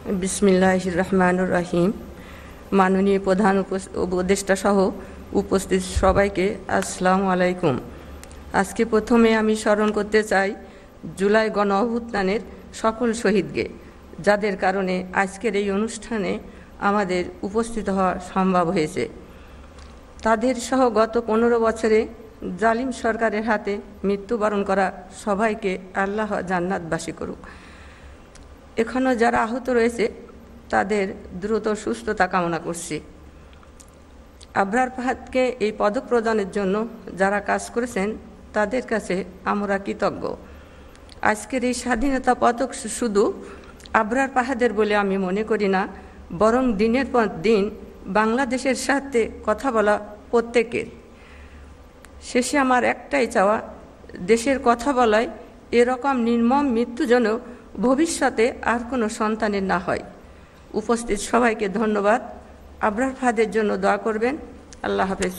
বিসমিল্লাহির রহমানির রহিম। মাননীয় প্রধান উপদেষ্টা সহ উপস্থিত সবাইকে আসসালামু আলাইকুম। আজকে প্রথমে আমি স্মরণ করতে চাই জুলাই গণ অভ্যুত্থানের সকল শহীদকে, যাদের কারণে আজকের এই অনুষ্ঠানে আমাদের উপস্থিত হওয়া সম্ভব হয়েছে। তাদের সহ গত 15 বছরে জালিম সরকারের হাতে মৃত্যুবরণ করা সবাইকে আল্লাহ জান্নাতবাসী করুক। এখনও যারা আহত রয়েছে তাদের দ্রুত সুস্থতা কামনা করছি। আবরার ফাহাদকে এই পদক প্রদানের জন্য যারা কাজ করেছেন তাদের কাছে আমরা কৃতজ্ঞ। আজকের এই স্বাধীনতা পদক শুধু আবরার ফাহাদের বলে আমি মনে করি না, বরং দিনের পর দিন বাংলাদেশের সাথে কথা বলা প্রত্যেকের। শেষে আমার একটাই চাওয়া, দেশের কথা বলায় এরকম নির্মম মৃত্যু যেন ভবিষ্যতে আর কোনো সন্তানের না হয়। উপস্থিত সবাইকে ধন্যবাদ। আবরার ফাহাদের জন্য দোয়া করবেন। আল্লাহ হাফেজ।